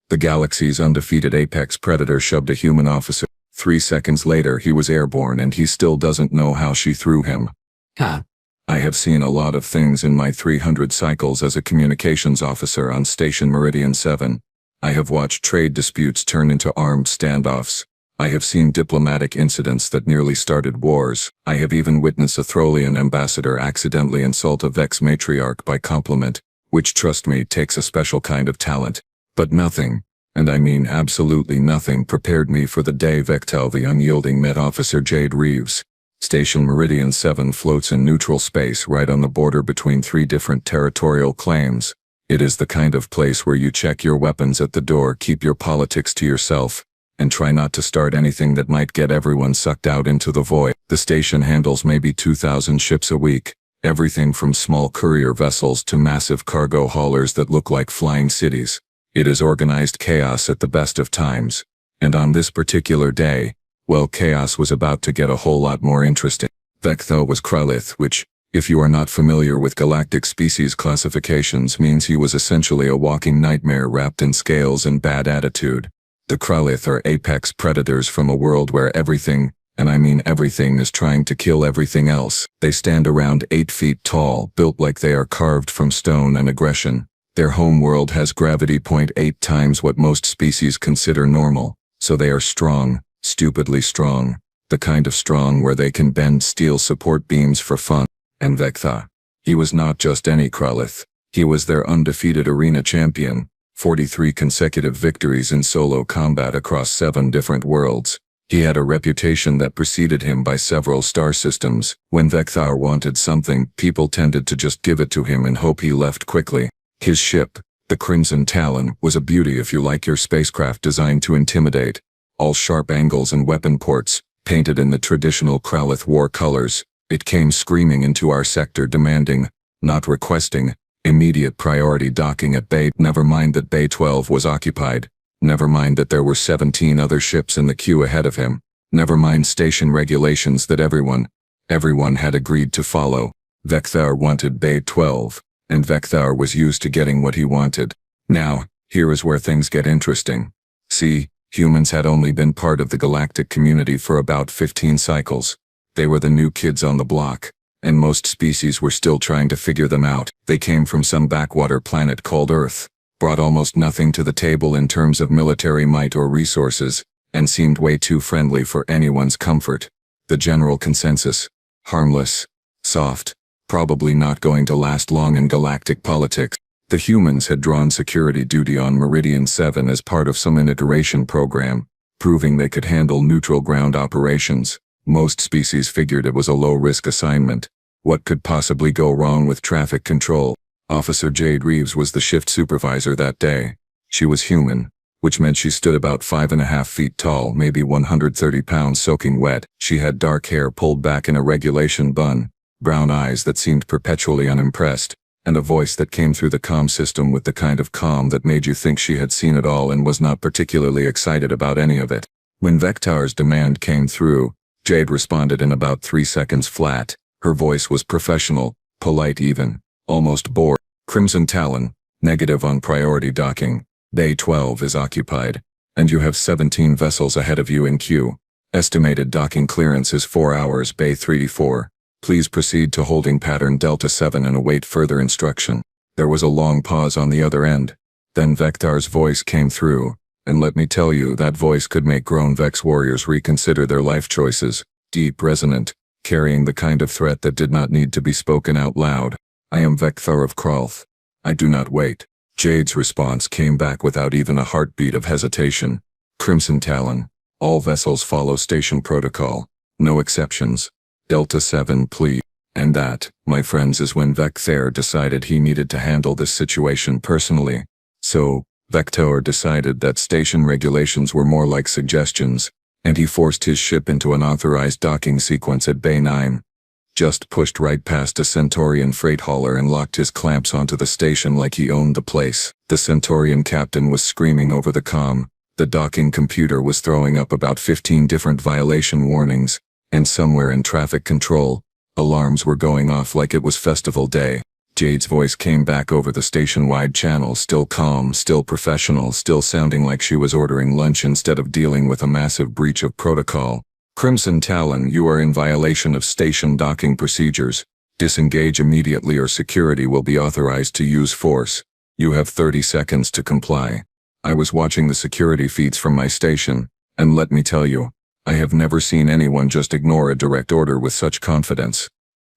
The galaxy's undefeated apex predator shoved a human officer. 3 seconds later he was airborne and he still doesn't know how she threw him. Huh. I have seen a lot of things in my 300 cycles as a communications officer on Station Meridian 7. I have watched trade disputes turn into armed standoffs. I have seen diplomatic incidents that nearly started wars. I have even witnessed a Throlian ambassador accidentally insult a Vex matriarch by compliment, which, trust me, takes a special kind of talent. But nothing, and I mean absolutely nothing, prepared me for the day Vectelvor unyielding met Officer Jade Reeves. Station Meridian 7 floats in neutral space right on the border between 3 different territorial claims. It is the kind of place where you check your weapons at the door, keep your politics to yourself, and try not to start anything that might get everyone sucked out into the void. The station handles maybe 2,000 ships a week, everything from small courier vessels to massive cargo haulers that look like flying cities. It is organized chaos at the best of times. And on this particular day, well, chaos was about to get a whole lot more interesting. Vectelvor was Krylith, which, if you are not familiar with galactic species classifications, means he was essentially a walking nightmare wrapped in scales and bad attitude. The Krylith are apex predators from a world where everything, and I mean everything, is trying to kill everything else. They stand around 8 feet tall, built like they are carved from stone and aggression. Their home world has gravity 0.8 times what most species consider normal, so they are strong. Stupidly strong, the kind of strong where they can bend steel support beams for fun. And Vectelvor, he was not just any Krylith, he was their undefeated arena champion, 43 consecutive victories in solo combat across 7 different worlds. He had a reputation that preceded him by several star systems. When Vectelvor wanted something, people tended to just give it to him and hope he left quickly. His ship, the Crimson Talon, was a beauty if you like your spacecraft designed to intimidate. All sharp angles and weapon ports, painted in the traditional Krylith war colors. It came screaming into our sector demanding, not requesting, immediate priority docking at Bay. Never mind that Bay 12 was occupied. Never mind that there were 17 other ships in the queue ahead of him. Never mind station regulations that everyone had agreed to follow. Vectelvor wanted Bay 12, and Vectelvor was used to getting what he wanted. Now, here is where things get interesting. See, humans had only been part of the galactic community for about 15 cycles. They were the new kids on the block, and most species were still trying to figure them out. They came from some backwater planet called Earth, brought almost nothing to the table in terms of military might or resources, and seemed way too friendly for anyone's comfort. The general consensus: harmless, soft, probably not going to last long in galactic politics. The humans had drawn security duty on Meridian 7 as part of some iteration program, proving they could handle neutral ground operations. Most species figured it was a low-risk assignment. What could possibly go wrong with traffic control? Officer Jade Reeves was the shift supervisor that day. She was human, which meant she stood about 5.5 feet tall, maybe 130 pounds soaking wet. She had dark hair pulled back in a regulation bun, brown eyes that seemed perpetually unimpressed, and a voice that came through the comm system with the kind of calm that made you think she had seen it all and was not particularly excited about any of it. When Vectelvor's demand came through, Jade responded in about 3 seconds flat. Her voice was professional, polite even, almost bored. Crimson Talon, negative on priority docking. Bay 12 is occupied, and you have 17 vessels ahead of you in queue. Estimated docking clearance is 4 hours. Bay 34. Please proceed to holding pattern Delta 7 and await further instruction. There was a long pause on the other end. Then Vectelvor's voice came through, and let me tell you, that voice could make grown Vex warriors reconsider their life choices. Deep, resonant, carrying the kind of threat that did not need to be spoken out loud. I am Vectelvor of Krylith. I do not wait. Jade's response came back without even a heartbeat of hesitation. Crimson Talon. All vessels follow station protocol. No exceptions. Delta 7, please. And that, my friends, is when Vectelvor decided he needed to handle this situation personally. So, Vectelvor decided that station regulations were more like suggestions, and he forced his ship into an authorized docking sequence at Bay 9. Just pushed right past a Centaurian freight hauler and locked his clamps onto the station like he owned the place. The Centaurian captain was screaming over the comm. The docking computer was throwing up about 15 different violation warnings, and somewhere in traffic control, alarms were going off like it was festival day. Jade's voice came back over the station-wide channel, still calm, still professional, still sounding like she was ordering lunch instead of dealing with a massive breach of protocol. Crimson Talon, you are in violation of station docking procedures. Disengage immediately or security will be authorized to use force. You have 30 seconds to comply. I was watching the security feeds from my station, and let me tell you, I have never seen anyone just ignore a direct order with such confidence.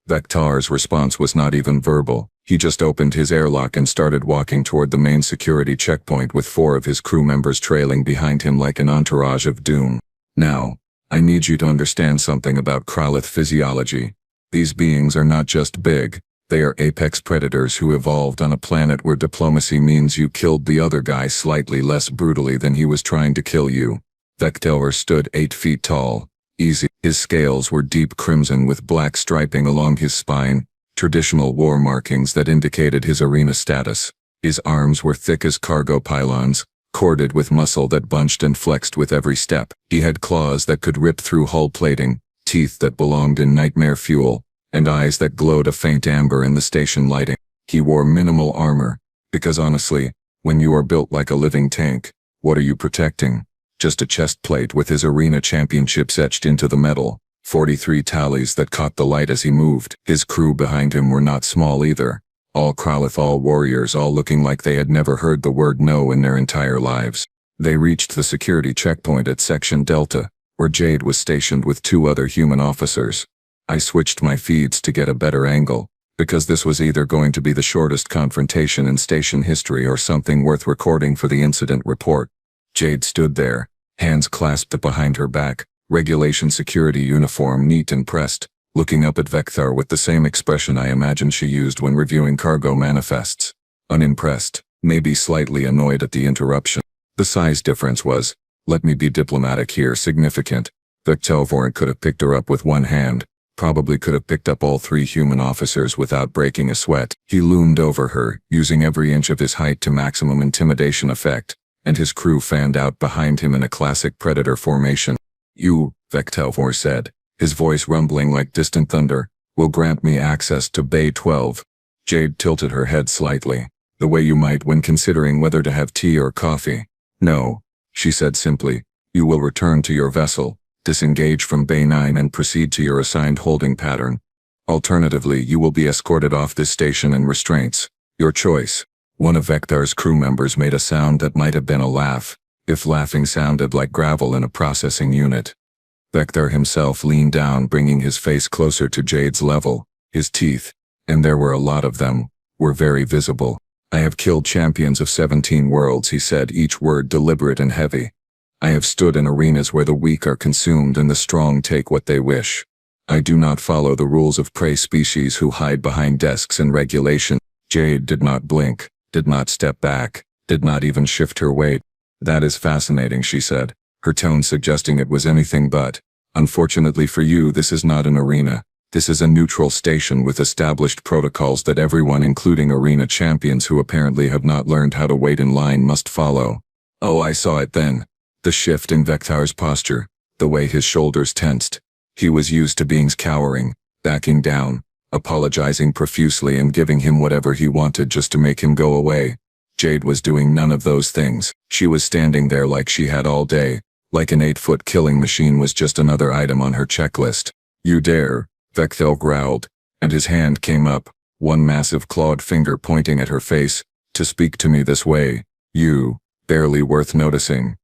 Vectelvor's response was not even verbal. He just opened his airlock and started walking toward the main security checkpoint with 4 of his crew members trailing behind him like an entourage of doom. Now, I need you to understand something about Kralith physiology. These beings are not just big, they are apex predators who evolved on a planet where diplomacy means you killed the other guy slightly less brutally than he was trying to kill you. Vectelvor stood 8 feet tall. Easy. His scales were deep crimson with black striping along his spine, traditional war markings that indicated his arena status. His arms were thick as cargo pylons, corded with muscle that bunched and flexed with every step. He had claws that could rip through hull plating, teeth that belonged in nightmare fuel, and eyes that glowed a faint amber in the station lighting. He wore minimal armor, because honestly, when you are built like a living tank, what are you protecting? Just a chest plate with his arena championships etched into the metal, 43 tallies that caught the light as he moved. His crew behind him were not small either. All Kralith, all warriors, all looking like they had never heard the word no in their entire lives. They reached the security checkpoint at Section Delta, where Jade was stationed with 2 other human officers. I switched my feeds to get a better angle, because this was either going to be the shortest confrontation in station history or something worth recording for the incident report. Jade stood there, hands clasped behind her back, regulation security uniform neat and pressed, looking up at Vectelvor with the same expression I imagine she used when reviewing cargo manifests. Unimpressed, maybe slightly annoyed at the interruption. The size difference was, let me be diplomatic here, significant. Vectelvor could have picked her up with one hand, probably could have picked up all 3 human officers without breaking a sweat. He loomed over her, using every inch of his height to maximum intimidation effect, and his crew fanned out behind him in a classic predator formation. You, Vectelvor said, his voice rumbling like distant thunder, will grant me access to Bay 12. Jade tilted her head slightly, the way you might when considering whether to have tea or coffee. No, she said simply, you will return to your vessel, disengage from Bay 9 and proceed to your assigned holding pattern. Alternatively, you will be escorted off this station in restraints. Your choice. One of Vectelvor's crew members made a sound that might have been a laugh, if laughing sounded like gravel in a processing unit. Vectelvor himself leaned down, bringing his face closer to Jade's level. His teeth, and there were a lot of them, were very visible. I have killed champions of 17 worlds, he said, each word deliberate and heavy. I have stood in arenas where the weak are consumed and the strong take what they wish. I do not follow the rules of prey species who hide behind desks and regulation. Jade did not blink, did not step back, did not even shift her weight. That is fascinating, she said, her tone suggesting it was anything but. Unfortunately for you, this is not an arena. This is a neutral station with established protocols that everyone, including arena champions who apparently have not learned how to wait in line, must follow. Oh, I saw it then. The shift in Vectelvor's posture, the way his shoulders tensed. He was used to beings cowering, backing down, apologizing profusely and giving him whatever he wanted just to make him go away. Jade was doing none of those things. She was standing there like she had all day, like an 8-foot killing machine was just another item on her checklist. You dare, Vectelvor growled, and his hand came up, one massive clawed finger pointing at her face, to speak to me this way. You, barely worth noticing.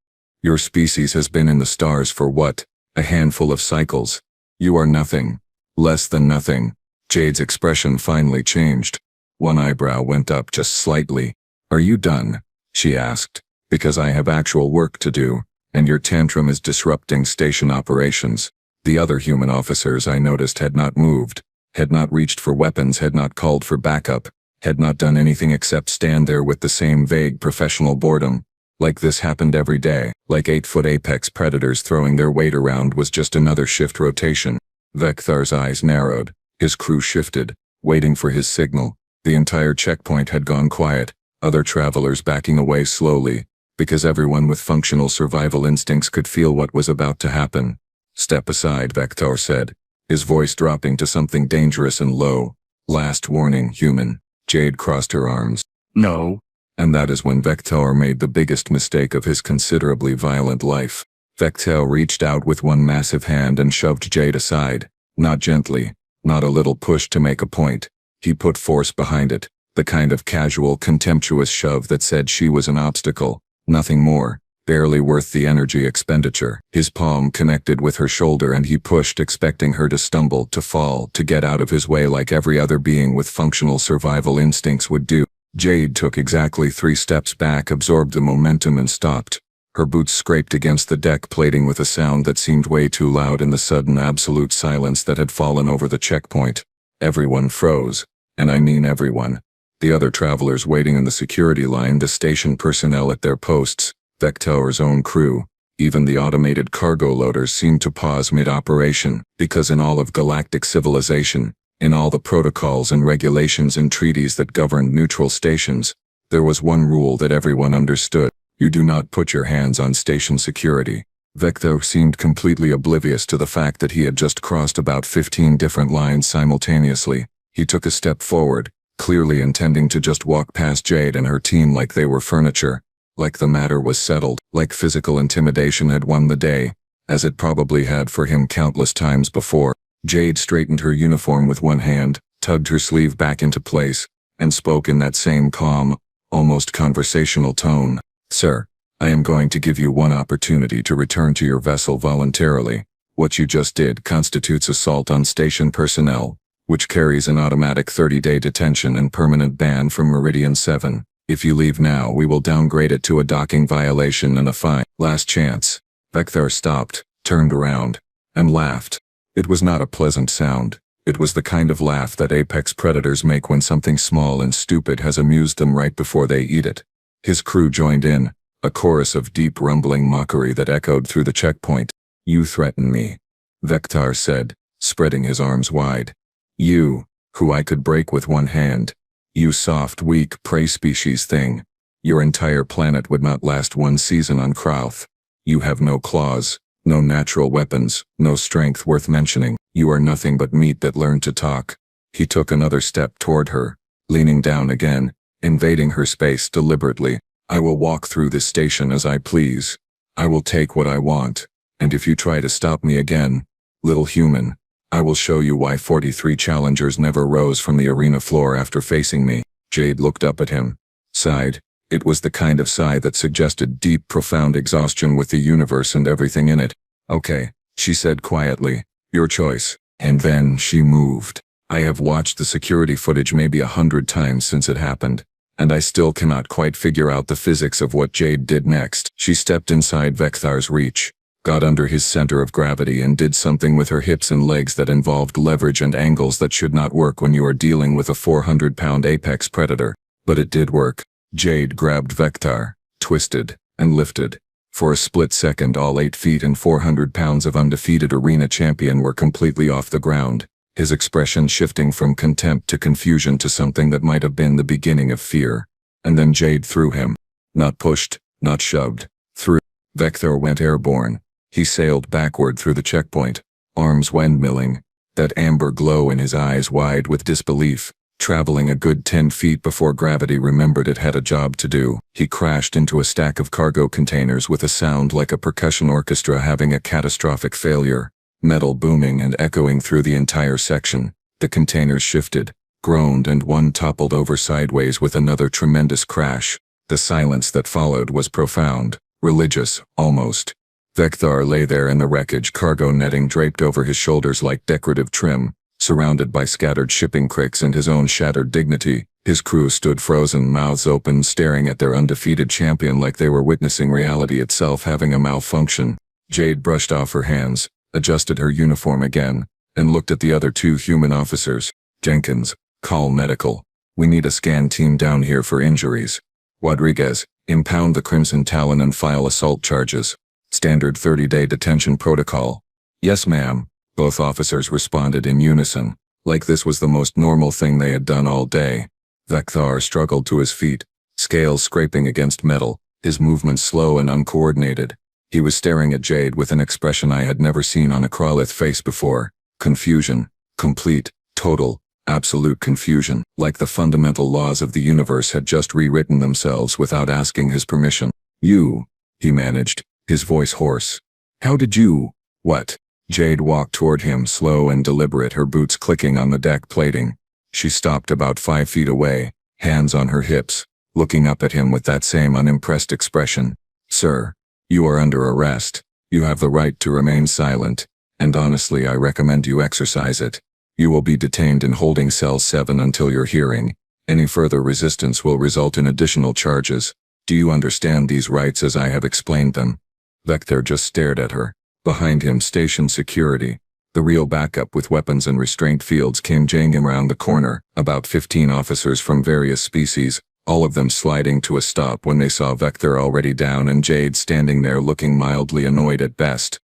Your species has been in the stars for what? A handful of cycles. You are nothing. Less than nothing. Jade's expression finally changed. One eyebrow went up just slightly. Are you done? She asked. Because I have actual work to do, and your tantrum is disrupting station operations. The other human officers I noticed had not moved, had not reached for weapons, had not called for backup, had not done anything except stand there with the same vague professional boredom. Like this happened every day, like 8-foot apex predators throwing their weight around was just another shift rotation. Vectelvor's eyes narrowed, his crew shifted, waiting for his signal. The entire checkpoint had gone quiet, other travelers backing away slowly, because everyone with functional survival instincts could feel what was about to happen. Step aside, Vectelvor said, his voice dropping to something dangerous and low. Last warning, human. Jade crossed her arms. No. And that is when Vectelvor made the biggest mistake of his considerably violent life. Vectelvor reached out with one massive hand and shoved Jade aside. Not gently, not a little push to make a point. He put force behind it, the kind of casual, contemptuous shove that said she was an obstacle, nothing more, barely worth the energy expenditure. His palm connected with her shoulder and he pushed, expecting her to stumble, to fall, to get out of his way like every other being with functional survival instincts would do. Jade took exactly 3 steps back, absorbed the momentum and stopped. Her boots scraped against the deck plating with a sound that seemed way too loud in the sudden absolute silence that had fallen over the checkpoint. Everyone froze. And I mean everyone. The other travelers waiting in the security line, the station personnel at their posts, Vectelvor's own crew, even the automated cargo loaders seemed to pause mid-operation, because in all of galactic civilization, in all the protocols and regulations and treaties that governed neutral stations, there was one rule that everyone understood. You do not put your hands on station security. Vectelvor seemed completely oblivious to the fact that he had just crossed about 15 different lines simultaneously. He took a step forward, clearly intending to just walk past Jade and her team like they were furniture, like the matter was settled, like physical intimidation had won the day, as it probably had for him countless times before. Jade straightened her uniform with one hand, tugged her sleeve back into place, and spoke in that same calm, almost conversational tone. Sir, I am going to give you one opportunity to return to your vessel voluntarily. What you just did constitutes assault on station personnel, which carries an automatic 30-day detention and permanent ban from Meridian 7. If you leave now, we will downgrade it to a docking violation and a fine. Last chance. Vectelvor stopped, turned around, and laughed. It was not a pleasant sound. It was the kind of laugh that apex predators make when something small and stupid has amused them right before they eat it. His crew joined in, a chorus of deep rumbling mockery that echoed through the checkpoint. You threaten me, Vectelvor said, spreading his arms wide. You, who I could break with one hand. You soft, weak, prey species thing. Your entire planet would not last one season on Krauth. You have no claws, no natural weapons, no strength worth mentioning. You are nothing but meat that learned to talk. He took another step toward her, leaning down again, invading her space deliberately. I will walk through this station as I please. I will take what I want, and if you try to stop me again, little human, I will show you why 43 challengers never rose from the arena floor after facing me. Jade looked up at him, sighed. It was the kind of sigh that suggested deep, profound exhaustion with the universe and everything in it. Okay, she said quietly, your choice. And then she moved. I have watched the security footage maybe 100 times since it happened, and I still cannot quite figure out the physics of what Jade did next. She stepped inside Vectelvor's reach, got under his center of gravity and did something with her hips and legs that involved leverage and angles that should not work when you are dealing with a 400-pound apex predator. But it did work. Jade grabbed Vectelvor, twisted, and lifted. For a split second, all 8 feet and 400 pounds of undefeated arena champion were completely off the ground, his expression shifting from contempt to confusion to something that might have been the beginning of fear. And then Jade threw him. Not pushed, not shoved. Threw. Vectelvor went airborne. He sailed backward through the checkpoint, arms windmilling, that amber glow in his eyes wide with disbelief. Traveling a good 10 feet before gravity remembered it had a job to do, he crashed into a stack of cargo containers with a sound like a percussion orchestra having a catastrophic failure, metal booming and echoing through the entire section. The containers shifted, groaned, and one toppled over sideways with another tremendous crash. The silence that followed was profound, religious, almost. Vectelvor lay there in the wreckage, cargo netting draped over his shoulders like decorative trim, surrounded by scattered shipping cricks and his own shattered dignity. His crew stood frozen, mouths open, staring at their undefeated champion like they were witnessing reality itself having a malfunction. Jade brushed off her hands, adjusted her uniform again, and looked at the other 2 human officers. Jenkins, call medical. We need a scan team down here for injuries. Rodriguez, impound the Crimson Talon and file assault charges. Standard 30-day detention protocol. Yes, ma'am. Both officers responded in unison, like this was the most normal thing they had done all day. Vectelvor struggled to his feet, scales scraping against metal, his movements slow and uncoordinated. He was staring at Jade with an expression I had never seen on a Kralith face before. Confusion. Complete. Total. Absolute confusion, like the fundamental laws of the universe had just rewritten themselves without asking his permission. "You," he managed, his voice hoarse. "How did you—" "What?" Jade walked toward him, slow and deliberate, her boots clicking on the deck plating. She stopped about 5 feet away, hands on her hips, looking up at him with that same unimpressed expression. "Sir, you are under arrest. You have the right to remain silent, and honestly I recommend you exercise it. You will be detained in holding cell 7 until your hearing. Any further resistance will result in additional charges. Do you understand these rights as I have explained them?" Vector just stared at her. Behind him, station security, the real backup with weapons and restraint fields, came jangling around the corner, about 15 officers from various species, all of them sliding to a stop when they saw Vector already down and Jade standing there looking mildly annoyed at best.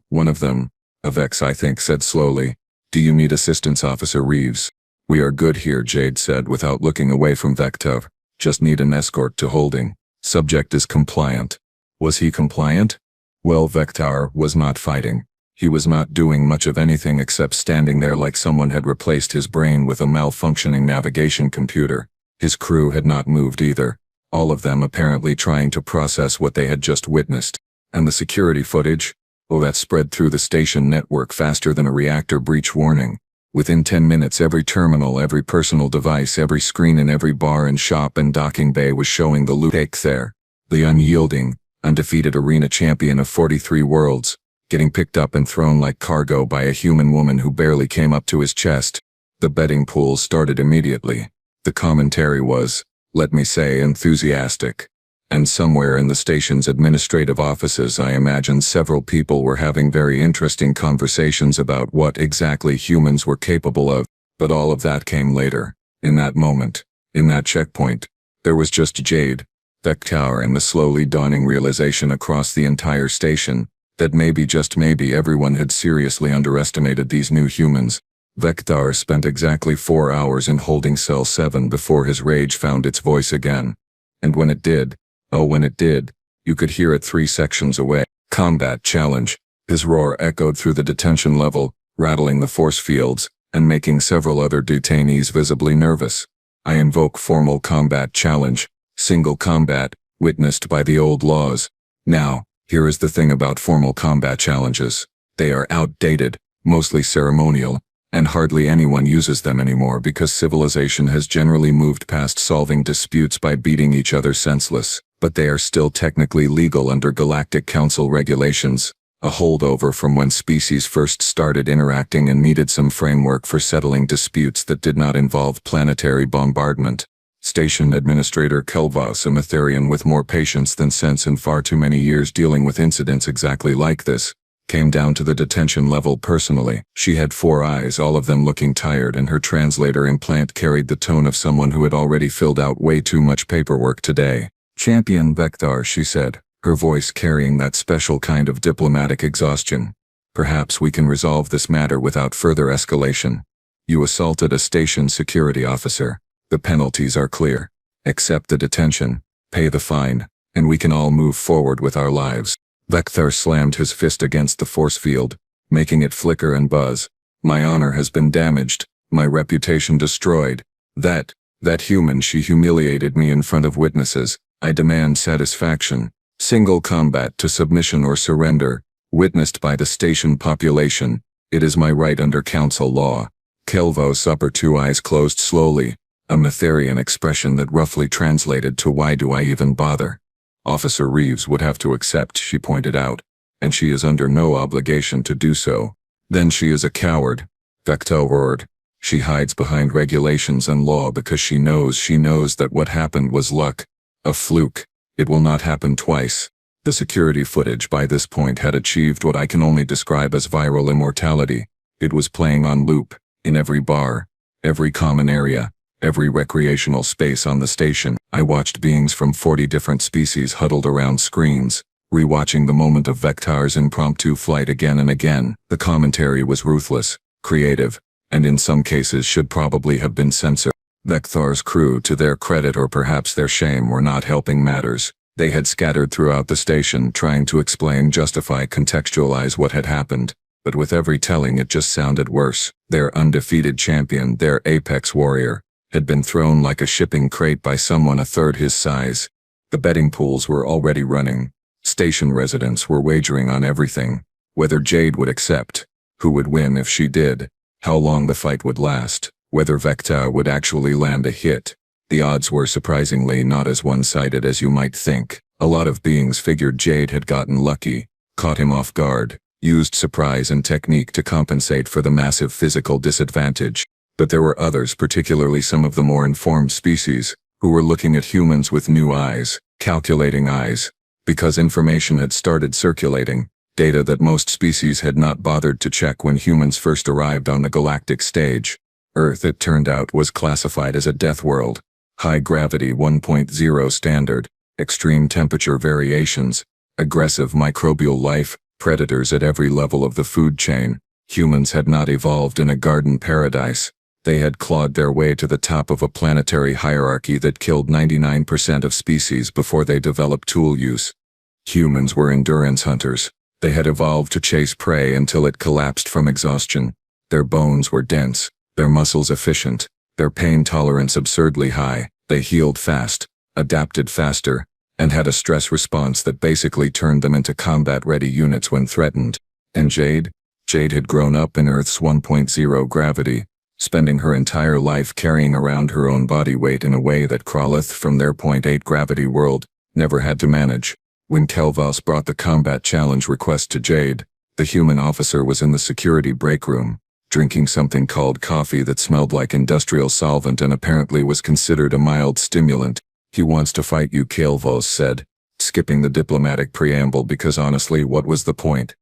One of them, a Vex I think, said slowly, "Do you need assistance, Officer Reeves?" "We are good here," Jade said without looking away from Vector. "Just need an escort to holding. Subject is compliant." Was he compliant? Well, Vector was not fighting. He was not doing much of anything except standing there like someone had replaced his brain with a malfunctioning navigation computer. His crew had not moved either, all of them apparently trying to process what they had just witnessed. And the security footage? Oh, that spread through the station network faster than a reactor breach warning. Within 10 minutes, every terminal, every personal device, every screen in every bar and shop and docking bay was showing the loot there. The unyielding, undefeated arena champion of 43 worlds, getting picked up and thrown like cargo by a human woman who barely came up to his chest. The betting pool started immediately. The commentary was, let me say, enthusiastic. And somewhere in the station's administrative offices, I imagine several people were having very interesting conversations about what exactly humans were capable of. But all of that came later. In that moment, in that checkpoint, there was just Jade, Vectelvor, and the slowly dawning realization across the entire station that maybe, just maybe, everyone had seriously underestimated these new humans. Vectelvor spent exactly 4 hours in holding cell 7 before his rage found its voice again. And when it did, you could hear it 3 sections away. Combat challenge. His roar echoed through the detention level, rattling the force fields, and making several other detainees visibly nervous. I invoke formal combat challenge. Single combat, witnessed by the old laws. Now, here is the thing about formal combat challenges. They are outdated, mostly ceremonial, and hardly anyone uses them anymore because civilization has generally moved past solving disputes by beating each other senseless. But they are still technically legal under Galactic Council regulations, a holdover from when species first started interacting and needed some framework for settling disputes that did not involve planetary bombardment. Station Administrator Kelvos, a Mytherian with more patience than sense and far too many years dealing with incidents exactly like this, came down to the detention level personally. She had 4 eyes, all of them looking tired, and her translator implant carried the tone of someone who had already filled out way too much paperwork today. "Champion Vectelvor," she said, her voice carrying that special kind of diplomatic exhaustion. "Perhaps we can resolve this matter without further escalation. You assaulted a station security officer. The penalties are clear. Accept the detention, pay the fine, and we can all move forward with our lives." Vectelvor slammed his fist against the force field, making it flicker and buzz. "My honor has been damaged, my reputation destroyed. That human, she humiliated me in front of witnesses. I demand satisfaction. Single combat to submission or surrender, witnessed by the station population. It is my right under council law." Kelvos' upper 2 eyes closed slowly, a Mytherian expression that roughly translated to "Why do I even bother?" "Officer Reeves would have to accept," she pointed out, "and she is under no obligation to do so." "Then she is a coward," Vectelvor roared. "She hides behind regulations and law because she knows that what happened was luck. A fluke. It will not happen twice." The security footage by this point had achieved what I can only describe as viral immortality. It was playing on loop, in every bar, every common area, every recreational space on the station. I watched beings from 40 different species huddled around screens, rewatching the moment of Vectelvor's impromptu flight again and again. The commentary was ruthless, creative, and in some cases should probably have been censored. Vectelvor's crew, to their credit or perhaps their shame, were not helping matters. They had scattered throughout the station, trying to explain, justify, contextualize what had happened. but with every telling it just sounded worse. Their undefeated champion, their apex warrior, had been thrown like a shipping crate by someone a third his size. The betting pools were already running. Station residents were wagering on everything. Whether Jade would accept, who would win if she did, how long the fight would last, whether Vectelvor would actually land a hit. The odds were surprisingly not as one-sided as you might think. A lot of beings figured Jade had gotten lucky, caught him off guard, used surprise and technique to compensate for the massive physical disadvantage. But there were others, particularly some of the more informed species, who were looking at humans with new eyes, calculating eyes, because information had started circulating, data that most species had not bothered to check when humans first arrived on the galactic stage. Earth, it turned out, was classified as a death world. High gravity 1.0 standard, extreme temperature variations, aggressive microbial life, predators at every level of the food chain. Humans had not evolved in a garden paradise. They had clawed their way to the top of a planetary hierarchy that killed 99% of species before they developed tool use. Humans were endurance hunters. They had evolved to chase prey until it collapsed from exhaustion. Their bones were dense, their muscles efficient, their pain tolerance absurdly high. They healed fast, adapted faster, and had a stress response that basically turned them into combat-ready units when threatened. And Jade? Jade had grown up in Earth's 1.0 gravity, spending her entire life carrying around her own body weight in a way that Krolith from their 0.8 gravity world never had to manage. When Kelvos brought the combat challenge request to Jade, the human officer was in the security break room, drinking something called coffee that smelled like industrial solvent and apparently was considered a mild stimulant. "He wants to fight you," Kelvos said, skipping the diplomatic preamble because honestly, what was the point?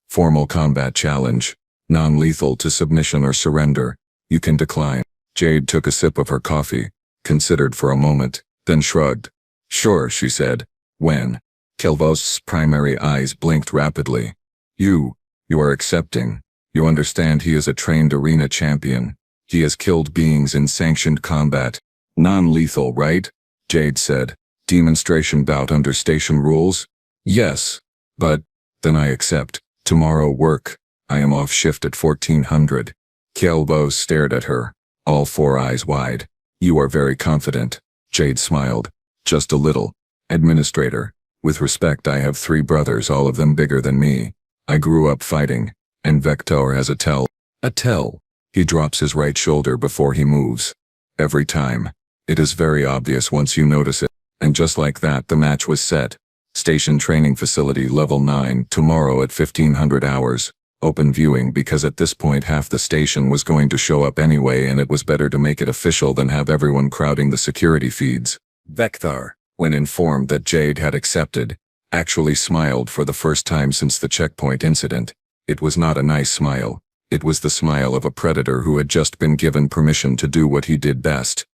Formal combat challenge. Non-lethal to submission or surrender. You can decline. Jade took a sip of her coffee, considered for a moment, then shrugged. "Sure," she said. "When?" Kelvos' primary eyes blinked rapidly. You are accepting. You understand he is a trained arena champion. He has killed beings in sanctioned combat. Non-lethal, right? Jade said. Demonstration bout under station rules? Yes. But, then I accept. Tomorrow work. I am off shift at 1400. Kelvos stared at her, all four eyes wide. You are very confident. Jade smiled. Just a little. Administrator. With respect, I have 3 brothers, all of them bigger than me. I grew up fighting, and Vectelvor has a tell. A tell. He drops his right shoulder before he moves. Every time. It is very obvious once you notice it. And just like that, the match was set. Station training facility level 9, tomorrow at 1500 hours. Open viewing because at this point half the station was going to show up anyway and it was better to make it official than have everyone crowding the security feeds. Vectelvor, when informed that Jade had accepted, actually smiled for the first time since the checkpoint incident. It was not a nice smile. It was the smile of a predator who had just been given permission to do what he did best.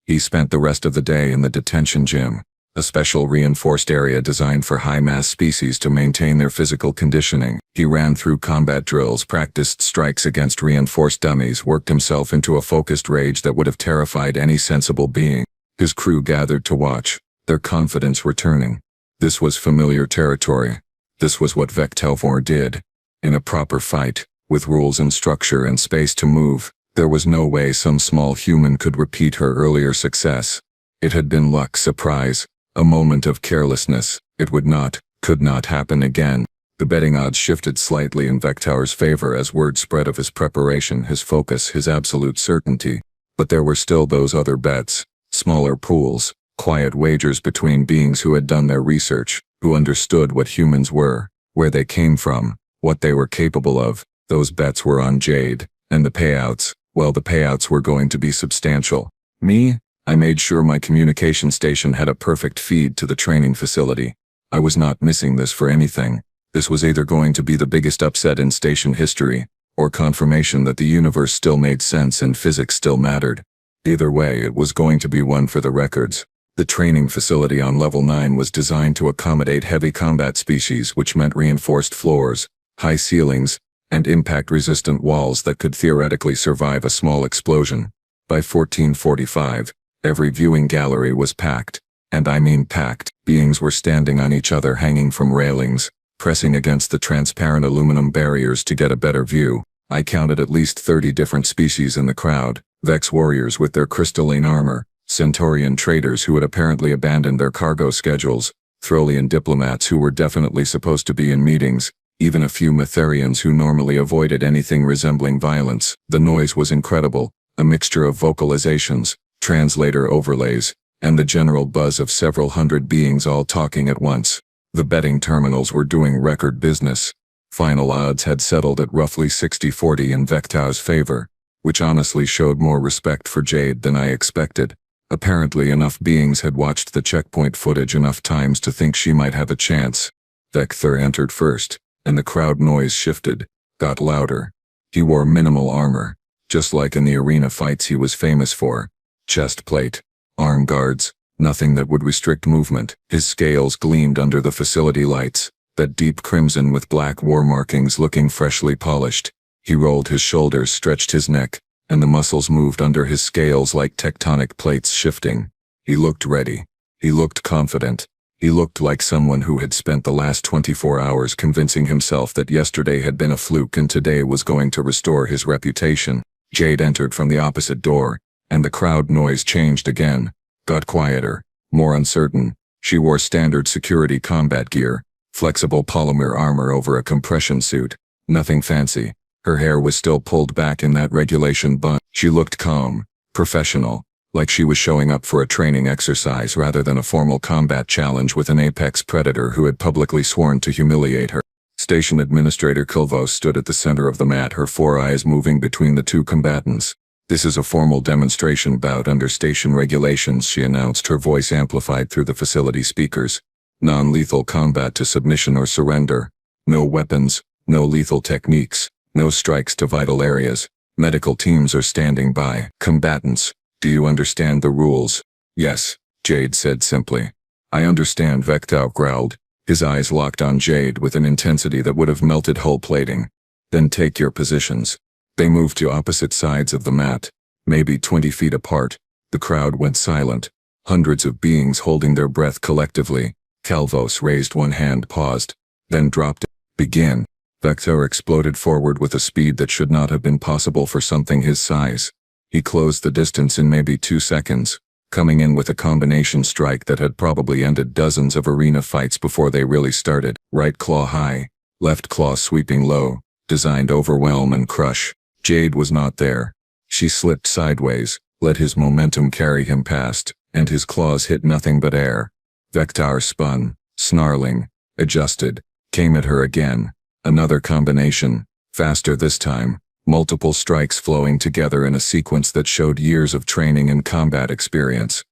He spent the rest of the day in the detention gym, a special reinforced area designed for high-mass species to maintain their physical conditioning. He ran through combat drills, practiced strikes against reinforced dummies, worked himself into a focused rage that would have terrified any sensible being. His crew gathered to watch, their confidence returning. This was familiar territory. This was what Vectelvor did. In a proper fight, with rules and structure and space to move, there was no way some small human could repeat her earlier success. It had been luck, surprise, a moment of carelessness. It would not, could not happen again. The betting odds shifted slightly in Vectelvor's favor as word spread of his preparation, his focus, his absolute certainty. But there were still those other bets, smaller pools, quiet wagers between beings who had done their research, who understood what humans were, where they came from, what they were capable of. Those bets were on Jade, and the payouts, well, the payouts were going to be substantial. Me? I made sure my communication station had a perfect feed to the training facility. I was not missing this for anything. This was either going to be the biggest upset in station history, or confirmation that the universe still made sense and physics still mattered. Either way, it was going to be one for the records. The training facility on level 9 was designed to accommodate heavy combat species, which meant reinforced floors, high ceilings, and impact-resistant walls that could theoretically survive a small explosion. By 1445, every viewing gallery was packed, and I mean packed. Beings were standing on each other, hanging from railings, pressing against the transparent aluminum barriers to get a better view. I counted at least 30 different species in the crowd: Vex warriors with their crystalline armor, Centaurian traders who had apparently abandoned their cargo schedules, Throlian diplomats who were definitely supposed to be in meetings, even a few Mytherians who normally avoided anything resembling violence. The noise was incredible, a mixture of vocalizations, translator overlays, and the general buzz of several hundred beings all talking at once. The betting terminals were doing record business. Final odds had settled at roughly 60-40 in Vectelvor's favor, which honestly showed more respect for Jade than I expected. Apparently enough beings had watched the checkpoint footage enough times to think she might have a chance. Vectelvor entered first, and the crowd noise shifted, got louder. He wore minimal armor, just like in the arena fights he was famous for. Chest plate, arm guards, nothing that would restrict movement. His scales gleamed under the facility lights, that deep crimson with black war markings looking freshly polished. He rolled his shoulders, stretched his neck, and the muscles moved under his scales like tectonic plates shifting. He looked ready. He looked confident. He looked like someone who had spent the last 24 hours convincing himself that yesterday had been a fluke and today was going to restore his reputation. Jade entered from the opposite door, and the crowd noise changed again, got quieter, more uncertain. She wore standard security combat gear, flexible polymer armor over a compression suit, nothing fancy. Her hair was still pulled back in that regulation bun. She looked calm, professional, like she was showing up for a training exercise rather than a formal combat challenge with an apex predator who had publicly sworn to humiliate her. Station Administrator Kilvo stood at the center of the mat, her four eyes moving between the two combatants. "This is a formal demonstration bout under station regulations," she announced, her voice amplified through the facility speakers. "Non-lethal combat to submission or surrender. No weapons, no lethal techniques, no strikes to vital areas. Medical teams are standing by. Combatants, do you understand the rules?" "Yes," Jade said simply. "I understand," Vectelvor growled, his eyes locked on Jade with an intensity that would have melted hull plating. "Then take your positions." They moved to opposite sides of the mat, maybe 20 feet apart. The crowd went silent, hundreds of beings holding their breath collectively. Calvos raised one hand, paused, then dropped it. "Begin." Vectelvor exploded forward with a speed that should not have been possible for something his size. He closed the distance in maybe 2 seconds, coming in with a combination strike that had probably ended dozens of arena fights before they really started. Right claw high, left claw sweeping low, designed to overwhelm and crush. Jade was not there. She slipped sideways, let his momentum carry him past, and his claws hit nothing but air. Vectelvor spun, snarling, adjusted, came at her again. Another combination, faster this time, multiple strikes flowing together in a sequence that showed years of training and combat experience.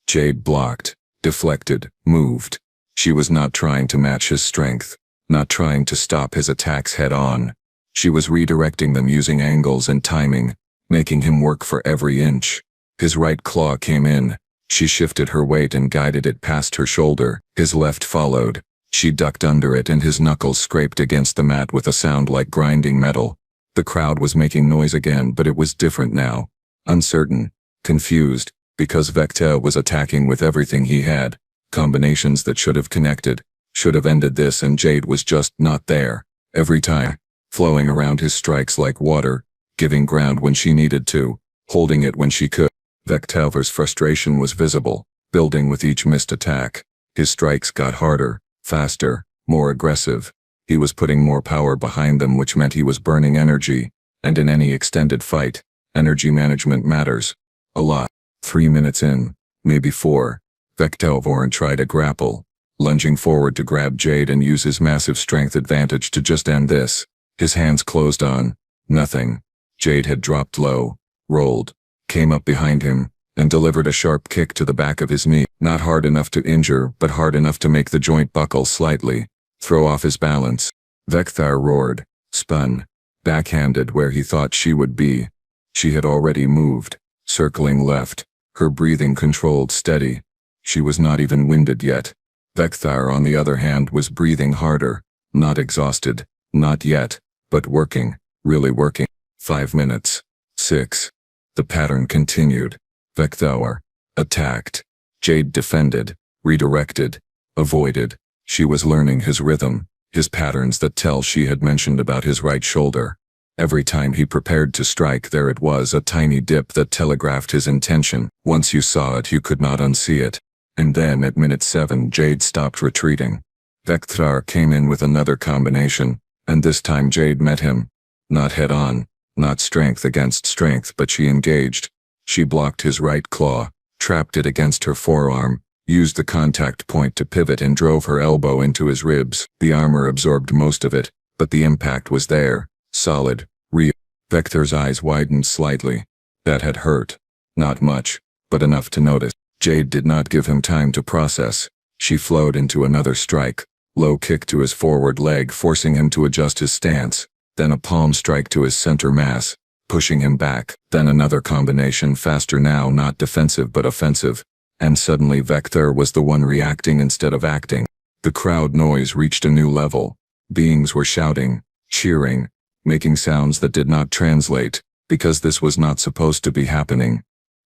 Jade blocked, deflected, moved. She was not trying to match his strength, not trying to stop his attacks head-on. She was redirecting them using angles and timing, making him work for every inch. His right claw came in. She shifted her weight and guided it past her shoulder. His left followed. She ducked under it and his knuckles scraped against the mat with a sound like grinding metal. The crowd was making noise again, but it was different now. Uncertain, confused, because Vectelvor was attacking with everything he had. Combinations that should have connected, should have ended this, and Jade was just not there. Every time, flowing around his strikes like water, giving ground when she needed to, holding it when she could. Vectelvor's frustration was visible, building with each missed attack. His strikes got harder, faster, more aggressive. He was putting more power behind them, which meant he was burning energy, and in any extended fight, energy management matters. A lot. 3 minutes in, maybe 4, Vectelvor tried to grapple, lunging forward to grab Jade and use his massive strength advantage to just end this. His hands closed on nothing. Jade had dropped low, rolled, came up behind him, and delivered a sharp kick to the back of his knee. Not hard enough to injure, but hard enough to make the joint buckle slightly, throw off his balance. Vectelvor roared, spun, backhanded where he thought she would be. She had already moved, circling left, her breathing controlled, steady. She was not even winded yet. Vectelvor, on the other hand, was breathing harder, not exhausted, not yet, but working, really working. 5 minutes. 6. The pattern continued. Vectelvor attacked. Jade defended, redirected, avoided. She was learning his rhythm, his patterns that tell she had mentioned about his right shoulder. Every time he prepared to strike, there it was, a tiny dip that telegraphed his intention. Once you saw it, you could not unsee it. And then at minute 7, Jade stopped retreating. Vectelvor came in with another combination, and this time Jade met him. Not head-on, not strength against strength, but she engaged. She blocked his right claw, trapped it against her forearm, used the contact point to pivot, and drove her elbow into his ribs. The armor absorbed most of it, but the impact was there, solid, real. Vector's eyes widened slightly. That had hurt. Not much, but enough to notice. Jade did not give him time to process. She flowed into another strike, low kick to his forward leg, forcing him to adjust his stance, then a palm strike to his center mass, pushing him back, then another combination, faster now, not defensive but offensive, and suddenly Vector was the one reacting instead of acting. The crowd noise reached a new level. Beings were shouting, cheering, making sounds that did not translate, because this was not supposed to be happening.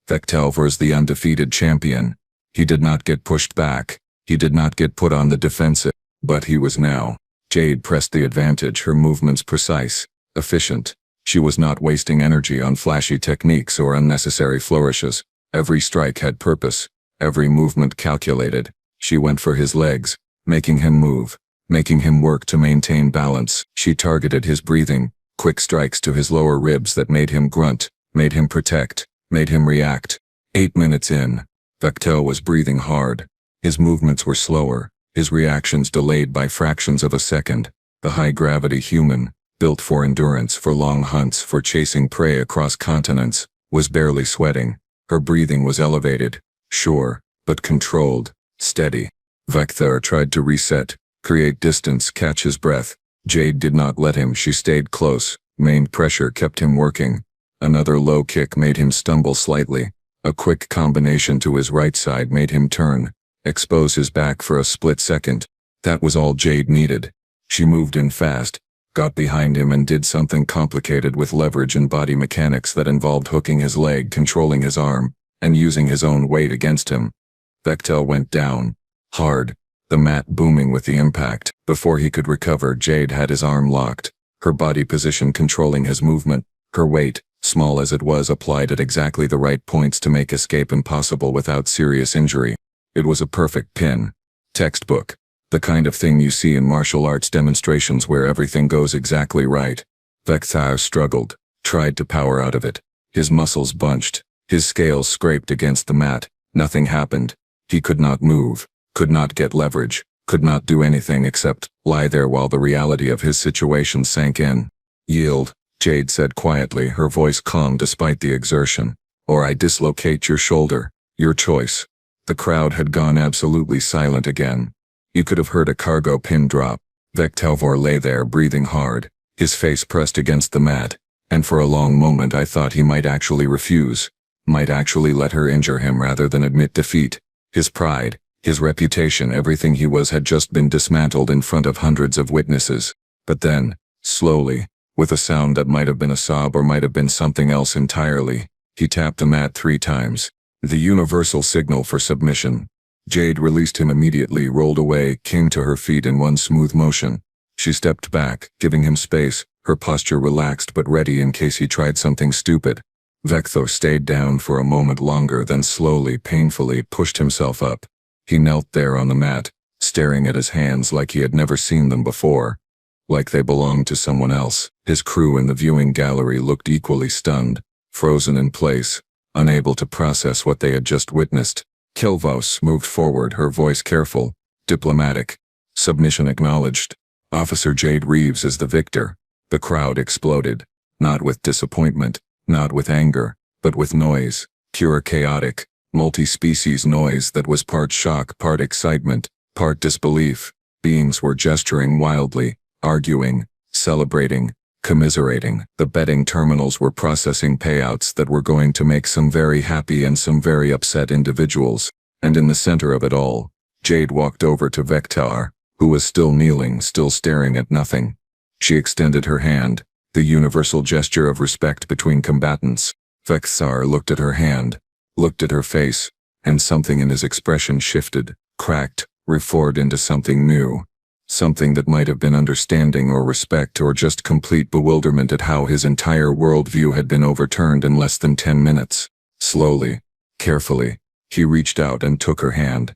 Vectelvor's the undefeated champion. He did not get pushed back. He did not get put on the defensive, but he was now. Jade pressed the advantage, her movements precise, efficient. She was not wasting energy on flashy techniques or unnecessary flourishes. Every strike had purpose, every movement calculated. She went for his legs, making him move, making him work to maintain balance. She targeted his breathing, quick strikes to his lower ribs that made him grunt, made him protect, made him react. 8 minutes in, Vectelvor was breathing hard. His movements were slower, his reactions delayed by fractions of a second. The high-gravity human, built for endurance, for long hunts, for chasing prey across continents, was barely sweating. Her breathing was elevated, sure, but controlled, steady. Vectelvor tried to reset, create distance, catch his breath. Jade did not let him. She stayed close. Main pressure kept him working. Another low kick made him stumble slightly. A quick combination to his right side made him turn, expose his back for a split second. That was all Jade needed. She moved in fast, got behind him, and did something complicated with leverage and body mechanics that involved hooking his leg, controlling his arm, and using his own weight against him. Vectelvor went down, hard, the mat booming with the impact. Before he could recover, Jade had his arm locked, her body position controlling his movement, her weight, small as it was, applied at exactly the right points to make escape impossible without serious injury. It was a perfect pin. Textbook. The kind of thing you see in martial arts demonstrations where everything goes exactly right. Vectelvor struggled, tried to power out of it. His muscles bunched, his scales scraped against the mat. Nothing happened. He could not move, could not get leverage, could not do anything except lie there while the reality of his situation sank in. Yield, Jade said quietly, her voice calm despite the exertion. Or I dislocate your shoulder. Your choice. The crowd had gone absolutely silent again. You could have heard a cargo pin drop. Vectelvor lay there breathing hard, his face pressed against the mat, and for a long moment I thought he might actually refuse, might actually let her injure him rather than admit defeat. His pride, his reputation, everything he was had just been dismantled in front of hundreds of witnesses. But then, slowly, with a sound that might have been a sob or might have been something else entirely, he tapped the mat 3 times. The universal signal for submission. Jade released him immediately, rolled away, came to her feet in one smooth motion. She stepped back, giving him space, her posture relaxed but ready in case he tried something stupid. Vectelvor stayed down for a moment longer, then slowly, painfully pushed himself up. He knelt there on the mat, staring at his hands like he had never seen them before, like they belonged to someone else. His crew in the viewing gallery looked equally stunned, frozen in place, unable to process what they had just witnessed. Kilvos moved forward, her voice careful, diplomatic. Submission acknowledged. Officer Jade Reeves is the victor. The crowd exploded, not with disappointment, not with anger, but with noise, pure chaotic, multi-species noise that was part shock, part excitement, part disbelief. Beings were gesturing wildly, arguing, celebrating, commiserating. The betting terminals were processing payouts that were going to make some very happy and some very upset individuals. And in the center of it all, Jade walked over to Vectelvor, who was still kneeling, still staring at nothing. She extended her hand, the universal gesture of respect between combatants. Vectelvor looked at her hand, looked at her face, and something in his expression shifted, cracked, reformed into something new. Something that might have been understanding or respect or just complete bewilderment at how his entire worldview had been overturned in less than 10 minutes. Slowly, carefully, he reached out and took her hand.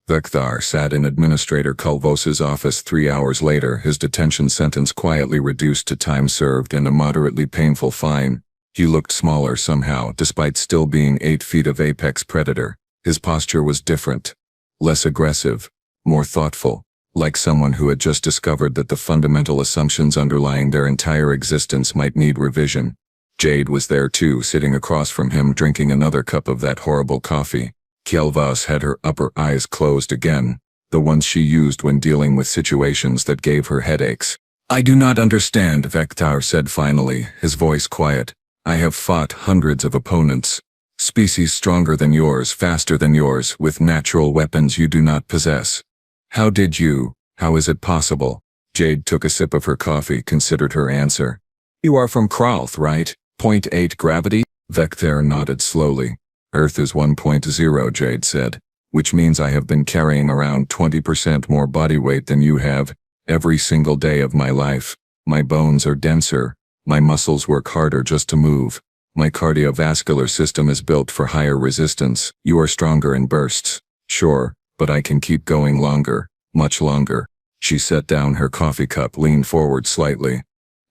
Vectelvor sat in Administrator Calvos's office 3 hours later, his detention sentence quietly reduced to time served and a moderately painful fine. He looked smaller somehow, despite still being 8 feet of apex predator. His posture was different. Less aggressive, more thoughtful, like someone who had just discovered that the fundamental assumptions underlying their entire existence might need revision. Jade was there too, sitting across from him drinking another cup of that horrible coffee. Calvos had her upper eyes closed again, the ones she used when dealing with situations that gave her headaches. "I do not understand," Vectelvor said finally, his voice quiet. "I have fought hundreds of opponents. Species stronger than yours, faster than yours, with natural weapons you do not possess. How did you? How is it possible?" Jade took a sip of her coffee, considered her answer. "You are from Kralth, right? 0.8 gravity?" Vectelvor nodded slowly. "Earth is 1.0, Jade said, "which means I have been carrying around 20% more body weight than you have, every single day of my life. My bones are denser. My muscles work harder just to move. My cardiovascular system is built for higher resistance. You are stronger in bursts. Sure, but I can keep going longer, much longer." She set down her coffee cup, leaned forward slightly.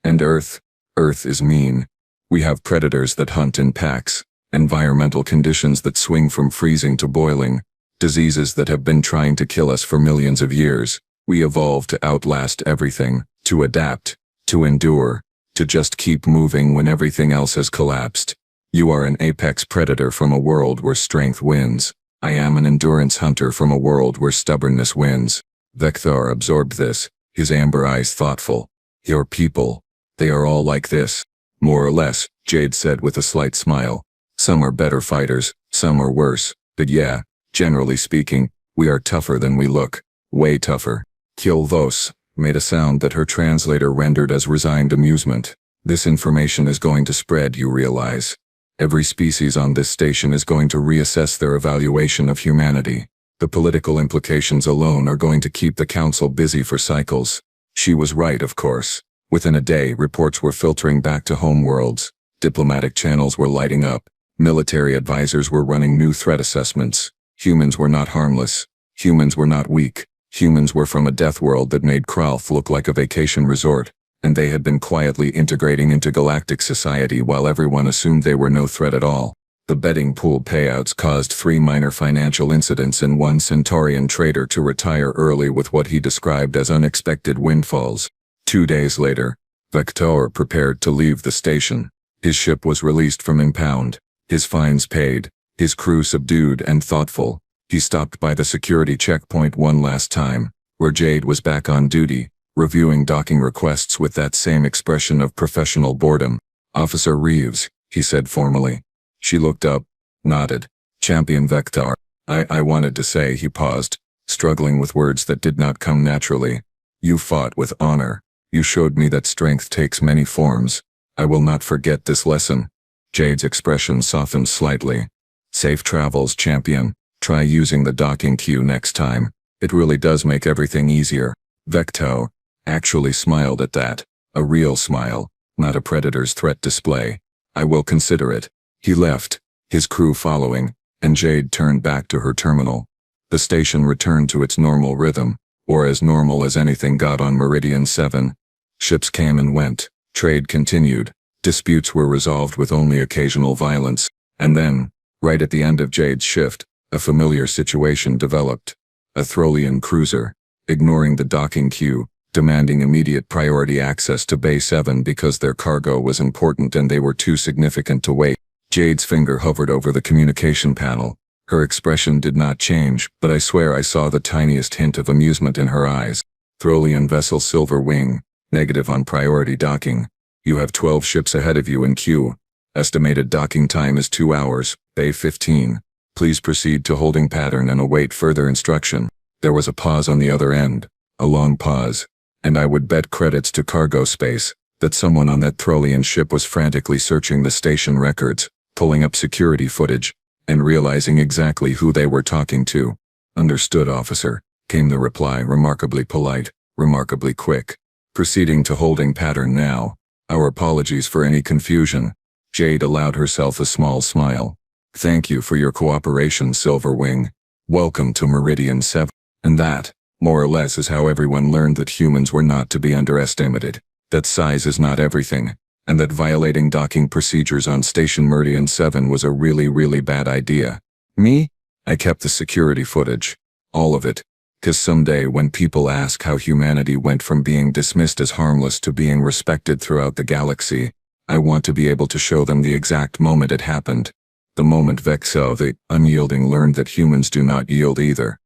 "And Earth is mean. We have predators that hunt in packs, environmental conditions that swing from freezing to boiling, diseases that have been trying to kill us for millions of years. We evolved to outlast everything, to adapt, to endure, to just keep moving when everything else has collapsed. You are an apex predator from a world where strength wins. I am an endurance hunter from a world where stubbornness wins." Vectelvor absorbed this, his amber eyes thoughtful. "Your people, they are all like this." "More or less," Jade said with a slight smile. "Some are better fighters, some are worse, but yeah, generally speaking, we are tougher than we look. Way tougher." Calvos made a sound that her translator rendered as resigned amusement. "This information is going to spread, you realize. Every species on this station is going to reassess their evaluation of humanity. The political implications alone are going to keep the council busy for cycles." She was right, of course. Within a day, reports were filtering back to homeworlds. Diplomatic channels were lighting up. Military advisors were running new threat assessments. Humans were not harmless. Humans were not weak. Humans were from a death world that made Kralth look like a vacation resort, and they had been quietly integrating into galactic society while everyone assumed they were no threat at all. The betting pool payouts caused 3 minor financial incidents and 1 Centaurian trader to retire early with what he described as unexpected windfalls. 2 days later, Vectelvor prepared to leave the station. His ship was released from impound, his fines paid, his crew subdued and thoughtful. He stopped by the security checkpoint one last time, where Jade was back on duty, reviewing docking requests with that same expression of professional boredom. "Officer Reeves," he said formally. She looked up, nodded. "Champion Vectelvor." I wanted to say," he paused, struggling with words that did not come naturally. "You fought with honor. You showed me that strength takes many forms. I will not forget this lesson." Jade's expression softened slightly. "Safe travels, champion. Try using the docking queue next time. It really does make everything easier." Vectelvor actually smiled at that. A real smile, not a predator's threat display. "I will consider it." He left, his crew following, and Jade turned back to her terminal. The station returned to its normal rhythm, or as normal as anything got on Meridian 7. Ships came and went. Trade continued. Disputes were resolved with only occasional violence. And then, right at the end of Jade's shift, a familiar situation developed. A Throlian cruiser, ignoring the docking queue, demanding immediate priority access to Bay 7 because their cargo was important and they were too significant to wait. Jade's finger hovered over the communication panel. Her expression did not change, but I swear I saw the tiniest hint of amusement in her eyes. "Throlian vessel Silver Wing, negative on priority docking. You have 12 ships ahead of you in queue. Estimated docking time is 2 hours, Bay 15. Please proceed to holding pattern and await further instruction." There was a pause on the other end, a long pause, and I would bet credits to cargo space that someone on that Throlian ship was frantically searching the station records, pulling up security footage, and realizing exactly who they were talking to. "Understood, officer," came the reply, remarkably polite. remarkably quick. Proceeding to holding pattern now. Our apologies for any confusion. Jade allowed herself a small smile. Thank you for your cooperation, Silverwing. Welcome to Meridian 7. And that, more or less, is how everyone learned that humans were not to be underestimated, that size is not everything, and that violating docking procedures on Station Meridian 7 was a really bad idea. Me? I kept the security footage. All of it. 'Cause someday when people ask how humanity went from being dismissed as harmless to being respected throughout the galaxy, I want to be able to show them the exact moment it happened. The moment Vectelvor the unyielding learned that humans do not yield either.